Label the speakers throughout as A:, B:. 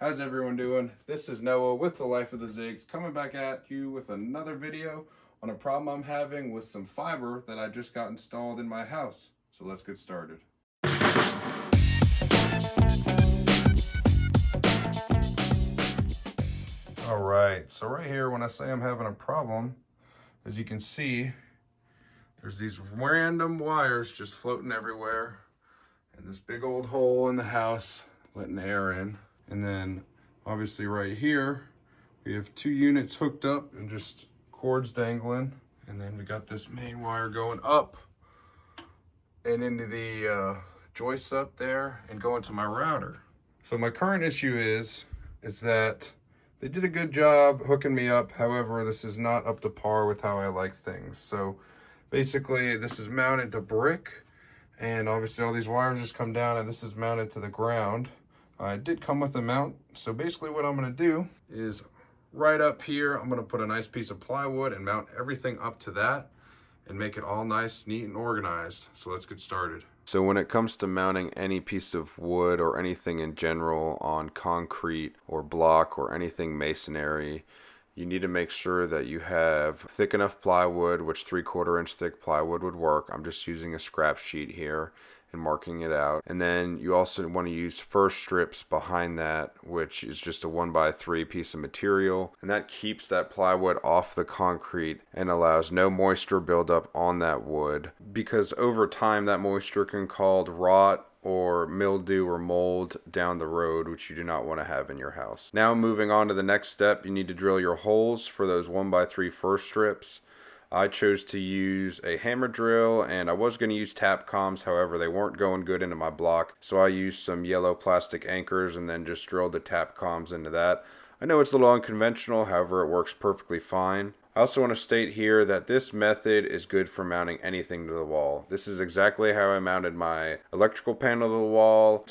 A: How's everyone doing? This is Noah with the Life of the Zigs coming back at you with another video on a problem I'm having with some fiber that I just got installed in my house. So let's get started. Alright, so right here when I say I'm having a problem, as you can see, there's these random wires just floating everywhere and this big old hole in the house letting air in. And then obviously right here, we have two units hooked up and just cords dangling. And then we got this main wire going up and into the joists up there and going to my router. So my current issue is that they did a good job hooking me up. However, this is not up to par with how I like things. So basically this is mounted to brick, and obviously all these wires just come down, and this is mounted to the ground. I did come with a mount. So basically what I'm gonna do is right up here, I'm gonna put a nice piece of plywood and mount everything up to that and make it all nice, neat, and organized. So let's get started. So when it comes to mounting any piece of wood or anything in general on concrete or block or anything masonry, you need to make sure that you have thick enough plywood, which 3/4 inch thick plywood would work. I'm just using a scrap sheet here and marking it out. And then you also want to use first strips behind that, which is just a 1x3 piece of material, and that keeps that plywood off the concrete and allows no moisture buildup on that wood, because over time that moisture can cause rot or mildew or mold down the road, which you do not want to have in your house. Now moving on to the next step, you need to drill your holes for those 1x3 first strips. I chose to use a hammer drill, and I was going to use tap comms, however they weren't going good into my block, so I used some yellow plastic anchors and then just drilled the tap comms into that. I know it's a little unconventional, however it works perfectly fine. I also want to state here that this method is good for mounting anything to the wall. This is exactly how I mounted my electrical panel to the wall,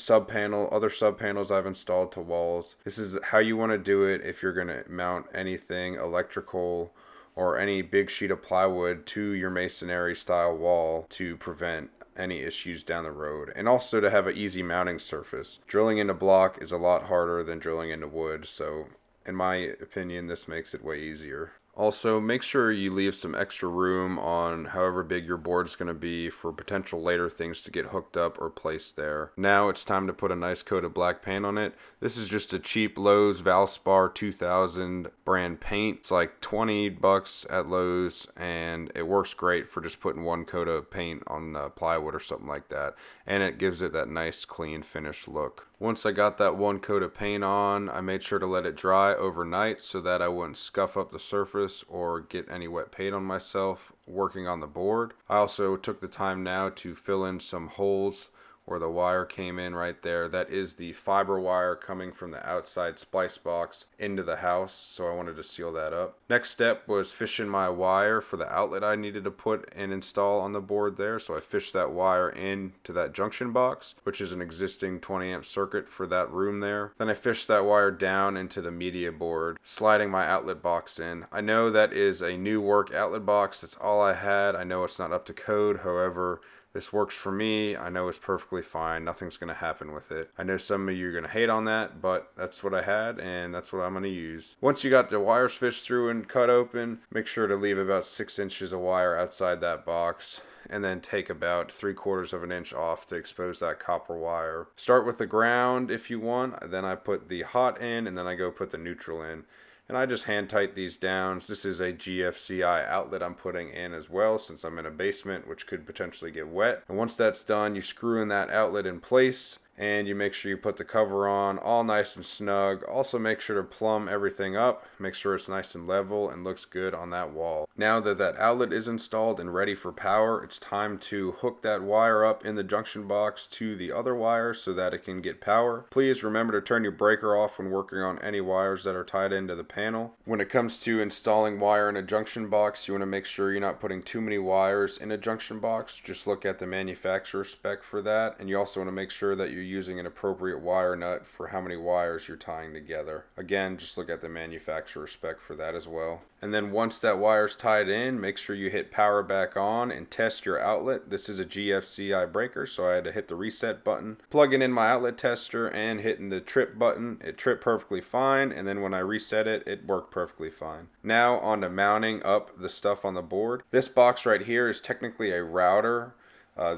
A: other sub panels I've installed to walls. This is how you want to do it if you're going to mount anything electrical or any big sheet of plywood to your masonry style wall to prevent any issues down the road, and also to have an easy mounting surface. Drilling into block is a lot harder than drilling into wood, so in my opinion this makes it way easier. Also, make sure you leave some extra room on however big your board is going to be for potential later things to get hooked up or placed there. Now it's time to put a nice coat of black paint on it. This is just a cheap Lowe's Valspar 2000 brand paint. It's like 20 bucks at Lowe's, and it works great for just putting one coat of paint on plywood or something like that, and it gives it that nice clean finished look. Once I got that one coat of paint on, I made sure to let it dry overnight so that I wouldn't scuff up the surface or get any wet paint on myself working on the board. I also took the time now to fill in some holes where the wire came in right there. That is the fiber wire coming from the outside splice box into the house, so I wanted to seal that up. Next step was fishing my wire for the outlet I needed to put and install on the board there, so I fished that wire into that junction box, which is an existing 20 amp circuit for that room there. Then I fished that wire down into the media board, sliding my outlet box in. I know that is a new work outlet box. That's all I had. I know it's not up to code, however, this works for me. I know it's perfectly fine. Nothing's going to happen with it. I know some of you are going to hate on that, but that's what I had, and that's what I'm going to use. Once you got the wires fished through and cut open, make sure to leave about 6 inches of wire outside that box, and then take about 3/4 of an inch off to expose that copper wire. Start with the ground if you want. Then I put the hot in, and then I go put the neutral in. And I just hand tight these down. This is a GFCI outlet I'm putting in as well, since I'm in a basement which could potentially get wet. And once that's done, you screw in that outlet in place, and you make sure you put the cover on all nice and snug. Also make sure to plumb everything up, make sure it's nice and level and looks good on that wall. Now that that outlet is installed and ready for power, it's time to hook that wire up in the junction box to the other wire so that it can get power. Please remember to turn your breaker off when working on any wires that are tied into the panel. When it comes to installing wire in a junction box, you want to make sure you're not putting too many wires in a junction box. Just look at the manufacturer spec for that, and you also want to make sure that you're you're using an appropriate wire nut for how many wires you're tying together. Again, just look at the manufacturer spec for that as well. And then once that wire's tied in, make sure you hit power back on and test your outlet. This is a GFCI breaker, so I had to hit the reset button, plugging in my outlet tester and hitting the trip button. It tripped perfectly fine, and then when I reset it, it worked perfectly fine. Now on to mounting up the stuff on the board. This box right here is technically a router.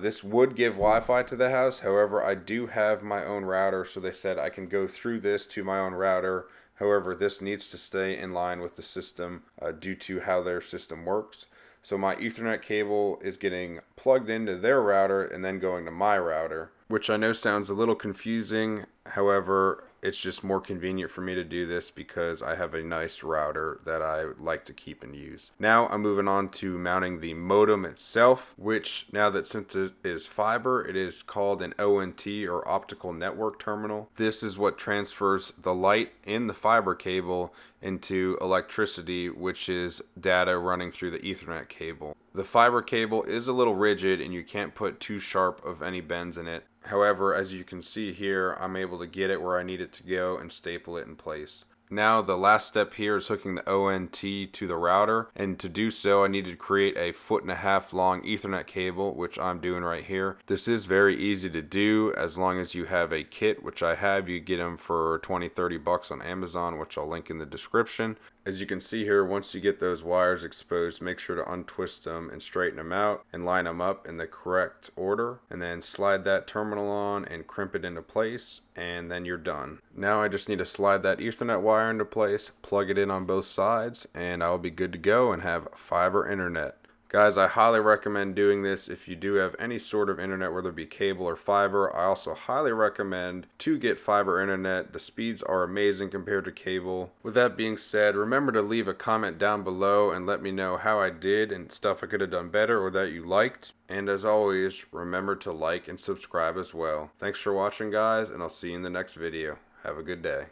A: This would give Wi-Fi to the house, however I do have my own router, so they said I can go through this to my own router. However, this needs to stay in line with the system due to how their system works. So my Ethernet cable is getting plugged into their router and then going to my router, which I know sounds a little confusing. However, it's just more convenient for me to do this because I have a nice router that I like to keep and use. Now I'm moving on to mounting the modem itself, which now that since it is fiber, it is called an ONT or optical network terminal. This is what transfers the light in the fiber cable into electricity, which is data running through the Ethernet cable. The fiber cable is a little rigid and you can't put too sharp of any bends in it. However, as you can see here, I'm able to get it where I need it to go and staple it in place. Now the last step here is hooking the ONT to the router, and to do so I needed to create a 1.5 foot long Ethernet cable, which I'm doing right here. This is very easy to do as long as you have a kit, which I have. You get them for 20-30 bucks on Amazon, which I'll link in the description. As you can see here, once you get those wires exposed, make sure to untwist them and straighten them out and line them up in the correct order, and then slide that terminal on and crimp it into place, and then you're done. Now I just need to slide that Ethernet wire into place, plug it in on both sides, and I'll be good to go and have fiber internet. Guys, I highly recommend doing this if you do have any sort of internet, whether it be cable or fiber. I also highly recommend to get fiber internet. The speeds are amazing compared to cable. With that being said, remember to leave a comment down below and let me know how I did and stuff I could have done better or that you liked. And as always, remember to like and subscribe as well. Thanks for watching, guys, and I'll see you in the next video. Have a good day.